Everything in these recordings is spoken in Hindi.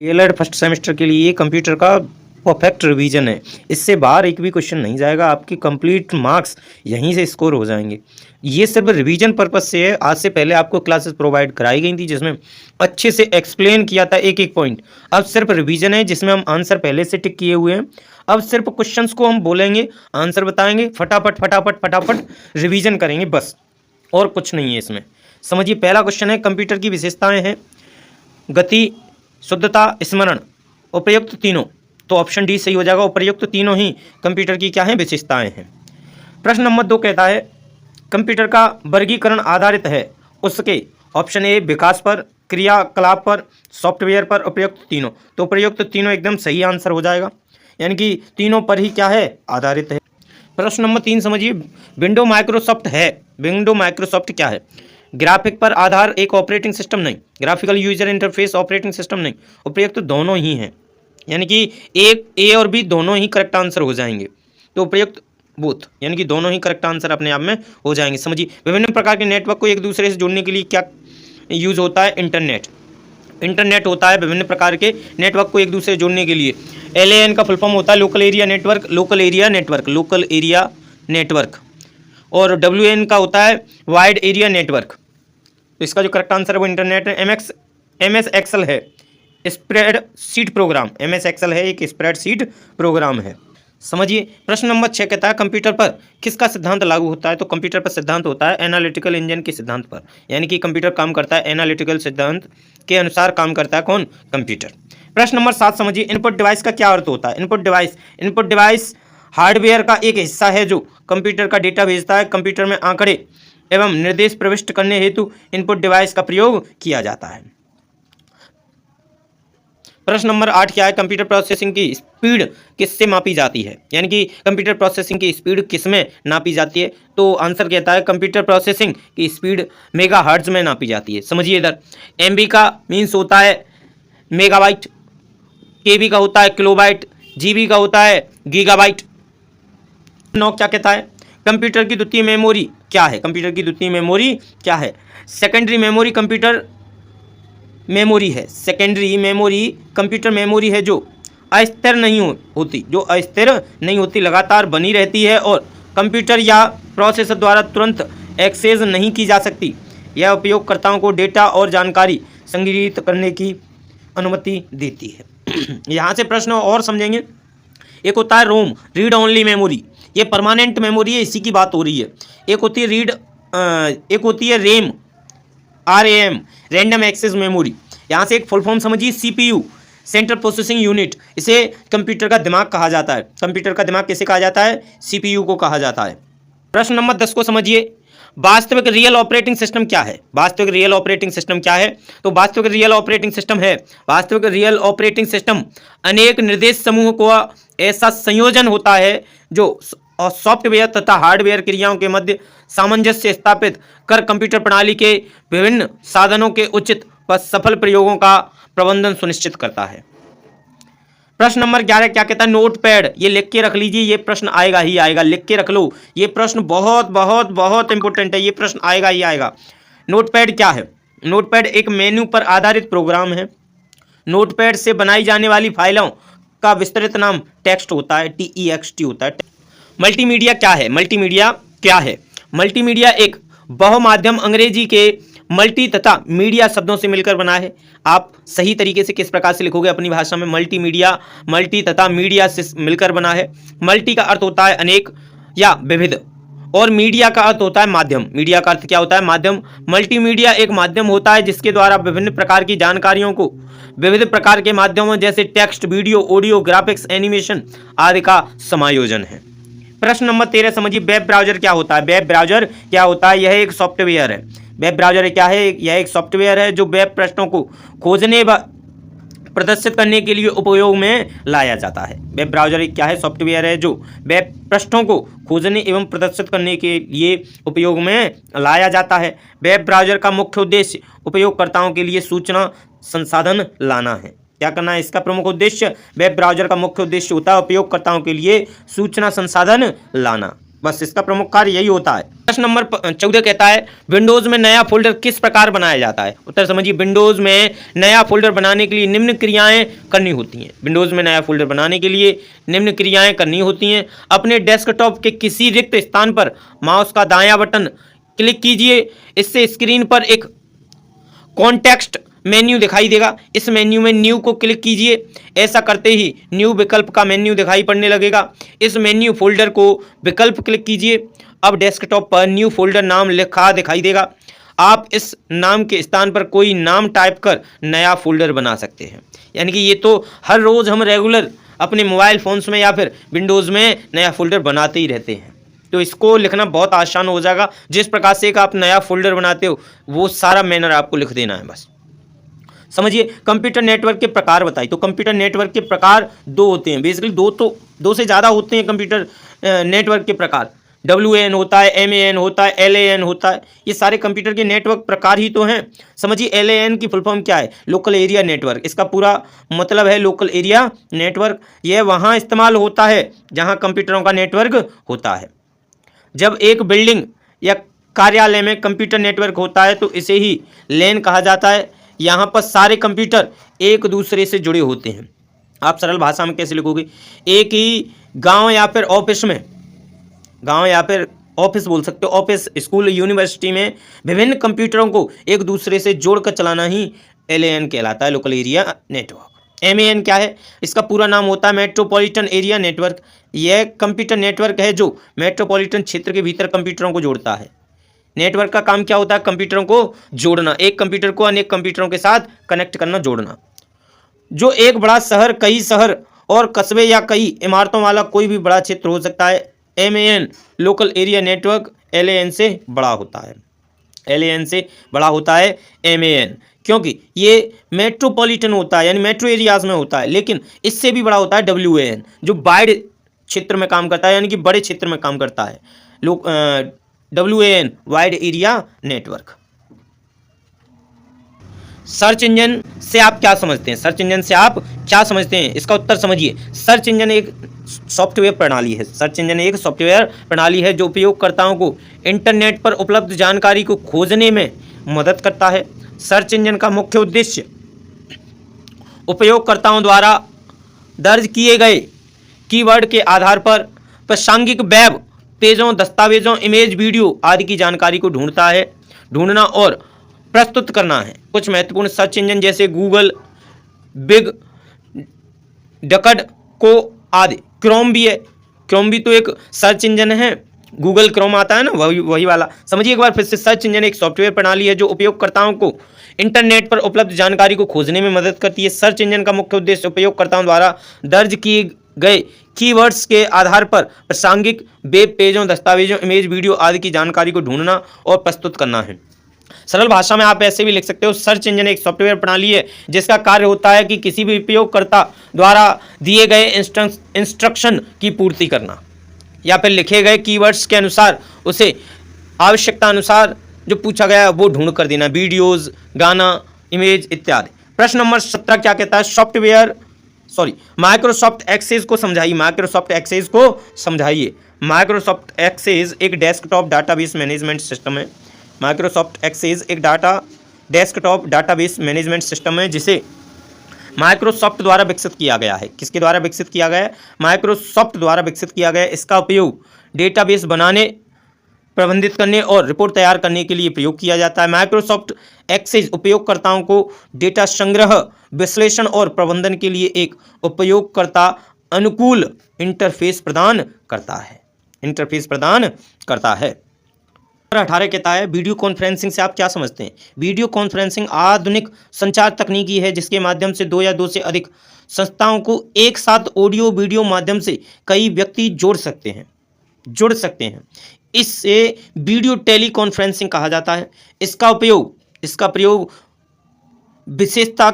डीएलएड फर्स्ट सेमेस्टर के लिए कंप्यूटर का परफेक्ट रिवीजन है। इससे बाहर एक भी क्वेश्चन नहीं जाएगा, आपके कंप्लीट मार्क्स यहीं से स्कोर हो जाएंगे। ये सिर्फ रिवीजन पर्पस से है। आज से पहले आपको क्लासेस प्रोवाइड कराई गई थी जिसमें अच्छे से एक्सप्लेन किया था एक एक पॉइंट। अब सिर्फ रिवीजन है जिसमें हम आंसर पहले से टिक किए हुए हैं। अब सिर्फ क्वेश्चंस को हम बोलेंगे, आंसर बताएंगे, फटाफट फटाफट फटाफट रिवीजन करेंगे, बस और कुछ नहीं है इसमें। समझिए, पहला क्वेश्चन है कंप्यूटर की विशेषताएं हैं गति, शुद्धता, स्मरण, उपयुक्त तीनों। तो ऑप्शन डी सही हो जाएगा। उपयुक्त तीनों ही कंप्यूटर की क्या है, विशेषताएं हैं। प्रश्न नंबर 2 कहता है कंप्यूटर का वर्गीकरण आधारित है उसके ऑप्शन ए विकास पर, क्रियाकलाप पर, सॉफ्टवेयर पर, उपयुक्त तीनों। तो उपयुक्त तीनों एकदम सही आंसर हो जाएगा, यानी कि तीनों पर ही क्या है, आधारित है। प्रश्न नंबर 3 समझिए, विंडो माइक्रोसॉफ्ट है। विंडो माइक्रोसॉफ्ट क्या है? ग्राफिक पर आधार एक ऑपरेटिंग सिस्टम नहीं, graphical user interface operating system नहीं। उपयुक्त तो दोनों ही हैं, यानी कि एक ए और बी दोनों ही करेक्ट आंसर हो जाएंगे। तो उपयुक्त बोथ, यानी कि दोनों ही करेक्ट आंसर अपने आप में हो जाएंगे। समझिए, विभिन्न प्रकार के नेटवर्क को एक दूसरे से जोड़ने के लिए क्या यूज होता है? इंटरनेट। इंटरनेट होता है विभिन्न प्रकार के नेटवर्क को एक दूसरे से जोड़ने के लिए। LAN का फुल फॉर्म होता है local area network, local area network, local area network. और WAN का होता है वाइड एरिया नेटवर्क। तो इसका जो करेक्ट आंसर है वो इंटरनेट है। MS एक्सेल है spreadsheet program. MS Excel है एक स्प्रेड शीट प्रोग्राम है। समझिए, प्रश्न नंबर 6 कहता है कंप्यूटर पर किसका सिद्धांत लागू होता है? तो कंप्यूटर पर सिद्धांत होता है एनालिटिकल इंजन के सिद्धांत पर, यानी कि कंप्यूटर काम करता है एनालिटिकल सिद्धांत के अनुसार काम करता है कौन? कंप्यूटर। प्रश्न नंबर 7 समझिए, इनपुट डिवाइस का क्या अर्थ होता है? इनपुट डिवाइस हार्डवेयर का एक हिस्सा है जो कंप्यूटर का डेटा भेजता है। कंप्यूटर में आंकड़े एवं निर्देश प्रविष्ट करने हेतु इनपुट डिवाइस का प्रयोग किया जाता है। प्रश्न नंबर 8 क्या है? कंप्यूटर प्रोसेसिंग की स्पीड किससे मापी जाती है? यानी कि कंप्यूटर प्रोसेसिंग की स्पीड किसमें नापी जाती है? तो आंसर कहता है कंप्यूटर प्रोसेसिंग की स्पीड मेगाहर्ट्ज में नापी जाती है। समझिए, इधर MB का मीन्स होता है मेगाबाइट, KB का होता है किलोबाइट, GB का होता है गीगाबाइट। 9 क्या कहता है? कंप्यूटर की द्वितीय मेमोरी क्या है? कंप्यूटर की द्वितीय मेमोरी क्या है? सेकेंडरी मेमोरी कंप्यूटर मेमोरी है। सेकेंडरी मेमोरी कंप्यूटर मेमोरी है जो अस्थिर नहीं होती, जो अस्थिर नहीं होती, लगातार बनी रहती है और कंप्यूटर या प्रोसेसर द्वारा तुरंत एक्सेस नहीं की जा सकती। यह उपयोगकर्ताओं को डेटा और जानकारी संग्रहित करने की अनुमति देती है। यहाँ से प्रश्न और समझेंगे। एक होता है रोम, रीड ओनली मेमोरी, ये परमानेंट मेमोरी है, इसी की बात हो रही है। एक होती है एक होती है RAM, RAM, random access memory. यहाँ से एक फुल फॉर्म समझिए, CPU, सेंट्रल प्रोसेसिंग यूनिट। इसे कंप्यूटर का दिमाग कहा जाता है। कंप्यूटर का दिमाग किसे कहा जाता है? CPU को कहा जाता है। प्रश्न नंबर 10 को समझिए, वास्तविक रियल ऑपरेटिंग सिस्टम क्या है? वास्तविक रियल ऑपरेटिंग सिस्टम क्या है? तो वास्तविक रियल ऑपरेटिंग सिस्टम है, वास्तविक रियल ऑपरेटिंग सिस्टम अनेक निर्देश समूह को ऐसा संयोजन होता है जो सॉफ्टवेयर तथा हार्डवेयर क्रियाओं के मध्य सामंजस्य स्थापित कर कंप्यूटर प्रणाली के विभिन्न साधनों के उचित व सफल प्रयोगों का प्रबंधन सुनिश्चित करता है। प्रश्न नंबर 11 क्या कहता है? नोटपैड। ये लिख के रख लीजिए, ये प्रश्न आएगा ही आएगा, लिख के रख लो। ये प्रश्न बहुत बहुत बहुत इंपॉर्टेंट है, ये प्रश्न आएगा ही आएगा। नोटपैड क्या है? नोटपैड एक मेन्यू पर आधारित प्रोग्राम है। नोटपैड से बनाई जाने वाली फाइलों का विस्तृत नाम टेक्स्ट होता है, TEXT होता है। मल्टीमीडिया क्या है? मल्टीमीडिया क्या है? मल्टीमीडिया एक बहुमाध्यम अंग्रेजी के मल्टी तथा मीडिया शब्दों से मिलकर बना है। आप सही तरीके से किस प्रकार से लिखोगे अपनी भाषा में? मल्टीमीडिया मल्टी तथा मीडिया से मिलकर बना है। मल्टी का अर्थ होता है अनेक या विविध, और मीडिया का अर्थ होता है माध्यम। मीडिया का अर्थ क्या होता है? माध्यम। मल्टीमीडिया एक माध्यम होता है जिसके द्वारा विभिन्न प्रकार की जानकारियों को विविध प्रकार के माध्यमों जैसे text, video, audio, graphics, animation आदि का समायोजन है। प्रश्न नंबर 13 समझिए, वेब ब्राउजर क्या होता है? वेब ब्राउजर क्या होता है? यह एक सॉफ्टवेयर है। वेब ब्राउजर क्या है? यह एक सॉफ्टवेयर है जो वेब पृष्ठों को खोजने व प्रदर्शित करने के लिए उपयोग में लाया जाता है। वेब ब्राउजर क्या है? सॉफ्टवेयर है जो वेब पृष्ठों को खोजने एवं प्रदर्शित करने के लिए उपयोग में लाया जाता है। वेब ब्राउजर का मुख्य उद्देश्य उपयोगकर्ताओं के लिए सूचना संसाधन लाना है। क्या करना है? इसका प्रमुख उद्देश्य, वेब ब्राउजर का मुख्य उद्देश्य होता है उपयोगकर्ताओं के लिए सूचना संसाधन लाना। बस इसका प्रमुख कार्य यही होता है। प्रश्न नंबर 14 कहता है विंडोज में नया फोल्डर किस प्रकार बनाया जाता है। उत्तर समझिए, विंडोज में नया फोल्डर बनाने के लिए निम्न क्रियाएं करनी होती हैं। विंडोज में नया फोल्डर बनाने के लिए निम्न क्रियाएं करनी होती हैं। अपने डेस्कटॉप के किसी रिक्त स्थान पर माउस का दायां बटन क्लिक कीजिए, इससे स्क्रीन पर एक कॉन्टेक्स्ट मेन्यू दिखाई देगा। इस मेन्यू में न्यू को क्लिक कीजिए, ऐसा करते ही न्यू विकल्प का मेन्यू दिखाई पड़ने लगेगा। इस मेन्यू फोल्डर को विकल्प क्लिक कीजिए, अब डेस्कटॉप पर न्यू फोल्डर नाम लिखा दिखाई देगा। आप इस नाम के स्थान पर कोई नाम टाइप कर नया फोल्डर बना सकते हैं। यानी कि ये तो हर रोज़ हम रेगुलर अपने मोबाइल फ़ोन्स में या फिर विंडोज़ में नया फोल्डर बनाते ही रहते हैं, तो इसको लिखना बहुत आसान हो जाएगा। जिस प्रकार से एक आप नया फोल्डर बनाते हो वो सारा मैनर आपको लिख देना है बस। समझिए, कंप्यूटर नेटवर्क के प्रकार बताइए। तो कंप्यूटर नेटवर्क के प्रकार दो होते हैं, बेसिकली दो से ज़्यादा होते हैं कंप्यूटर नेटवर्क के प्रकार। WAN होता है, MAN होता है, LAN होता है, ये सारे कंप्यूटर के नेटवर्क प्रकार ही तो हैं। समझिए, LAN की फुल फॉर्म क्या है? Local area network. इसका पूरा मतलब है लोकल एरिया नेटवर्क। यह वहाँ इस्तेमाल होता है जहाँ कंप्यूटरों का नेटवर्क होता है। जब एक बिल्डिंग या कार्यालय में कंप्यूटर नेटवर्क होता है तो इसे ही LAN कहा जाता है। यहाँ पर सारे कंप्यूटर एक दूसरे से जुड़े होते हैं। आप सरल भाषा में कैसे लिखोगे? एक ही गांव या फिर ऑफिस में, गांव या फिर ऑफिस बोल सकते हो, ऑफिस, स्कूल, यूनिवर्सिटी में विभिन्न कंप्यूटरों को एक दूसरे से जोड़कर चलाना ही LAN कहलाता है, लोकल एरिया नेटवर्क। MAN क्या है? इसका पूरा नाम होता है मेट्रोपॉलिटन एरिया नेटवर्क। यह कंप्यूटर नेटवर्क है जो मेट्रोपॉलिटन क्षेत्र के भीतर कंप्यूटरों को जोड़ता है। नेटवर्क का काम क्या होता है? कंप्यूटरों को जोड़ना, एक कंप्यूटर को अनेक कंप्यूटरों के साथ कनेक्ट करना, जोड़ना। जो एक बड़ा शहर, कई शहर और कस्बे या कई इमारतों वाला कोई भी बड़ा क्षेत्र हो सकता है। MAN local area network LAN से बड़ा होता है। LAN से बड़ा होता है MAN, क्योंकि ये मेट्रोपॉलिटन होता है, यानी मेट्रो एरियाज में होता है। लेकिन इससे भी बड़ा होता है WAN, जो वाइड क्षेत्र में काम करता है, यानी कि बड़े क्षेत्र में काम करता है। WAN wide area network. Search engine से आप क्या समझते हैं? सर्च इंजन से आप क्या समझते हैं? इसका उत्तर समझिए। सर्च इंजन एक सॉफ्टवेयर प्रणाली है। सर्च इंजन एक सॉफ्टवेयर प्रणाली है जो उपयोगकर्ताओं को इंटरनेट पर उपलब्ध जानकारी को खोजने में मदद करता है। सर्च इंजन का मुख्य उद्देश्य उपयोगकर्ताओं द्वारा दर्ज किए गए कीवर्ड के आधार पर प्रासंगिक वेब पेजों, दस्तावेजों, इमेज, वीडियो आदि की जानकारी को ढूंढना और प्रस्तुत करना है। कुछ महत्वपूर्ण सर्च इंजन जैसे गूगल, बिग डकड को आदि। क्रोम भी है, क्रोम भी तो एक सर्च इंजन है। गूगल क्रोम आता है ना, वही वाला। समझिए एक बार फिर से, सर्च इंजन एक सॉफ्टवेयर प्रणाली है जो उपयोगकर्ताओं को इंटरनेट पर उपलब्ध जानकारी को खोजने में मदद करती है। सर्च इंजन का मुख्य उद्देश्य उपयोगकर्ताओं द्वारा दर्ज किए गए कीवर्ड्स के आधार पर प्रासंगिक वेब पेजों, दस्तावेजों, इमेज, वीडियो आदि की जानकारी को ढूंढना और प्रस्तुत करना है। सरल भाषा में आप ऐसे भी लिख सकते हो, सर्च इंजन एक सॉफ्टवेयर प्रणाली है जिसका कार्य होता है कि किसी भी उपयोगकर्ता द्वारा दिए गए इंस्ट्रक्शन की पूर्ति करना या फिर लिखे गए कीवर्ड्स के अनुसार उसे आवश्यकता अनुसार जो पूछा गया है वो ढूंढ कर देना, वीडियोस, गाना, इमेज इत्यादि। प्रश्न नंबर 17 क्या कहता है? माइक्रोसॉफ्ट एक्सेस को समझाइए। माइक्रोसॉफ्ट एक्सेस को समझाइए। माइक्रोसॉफ्ट एक्सेस एक डेस्कटॉप डाटाबेस मैनेजमेंट सिस्टम है। माइक्रोसॉफ्ट एक्सेस एक डेस्कटॉप डाटाबेस मैनेजमेंट सिस्टम है जिसे माइक्रोसॉफ्ट द्वारा विकसित किया गया है। किसके द्वारा विकसित किया गया है? माइक्रोसॉफ्ट द्वारा विकसित किया गया है। इसका उपयोग डेटाबेस बनाने, प्रबंधित करने और रिपोर्ट तैयार करने के लिए प्रयोग किया जाता है। माइक्रोसॉफ्ट एक्सेस उपयोगकर्ताओं को डेटा संग्रह, विश्लेषण और प्रबंधन के लिए एक उपयोगकर्ता अनुकूल इंटरफेस प्रदान करता है। 18 कहता है वीडियो कॉन्फ्रेंसिंग से आप क्या समझते हैं? वीडियो कॉन्फ्रेंसिंग आधुनिक संचार तकनीकी है जिसके माध्यम से दो या दो से अधिक संस्थाओं को एक साथ ऑडियो वीडियो माध्यम से कई व्यक्ति जुड़ सकते हैं। इससे वीडियो टेलीकॉन्फ्रेंसिंग कहा जाता है। इसका प्रयोग विशेषतः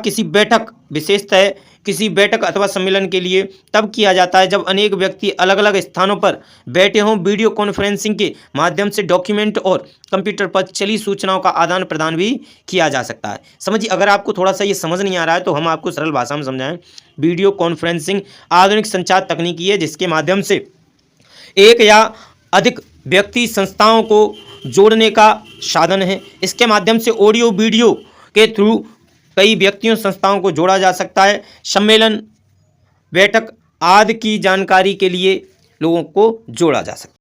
किसी बैठक अथवा सम्मेलन के लिए तब किया जाता है जब अनेक व्यक्ति अलग अलग स्थानों पर बैठे हों। वीडियो कॉन्फ्रेंसिंग के माध्यम से डॉक्यूमेंट और कंप्यूटर पर चली सूचनाओं का आदान प्रदान भी किया जा सकता है। समझिए, अगर आपको थोड़ा सा ये समझ नहीं आ रहा है तो हम आपको सरल भाषा में समझाएं। वीडियो कॉन्फ्रेंसिंग आधुनिक संचार तकनीकी है जिसके माध्यम से एक या अधिक व्यक्ति संस्थाओं को जोड़ने का साधन है। इसके माध्यम से ऑडियो वीडियो के थ्रू कई व्यक्तियों संस्थाओं को जोड़ा जा सकता है। सम्मेलन, बैठक आदि की जानकारी के लिए लोगों को जोड़ा जा सकता है।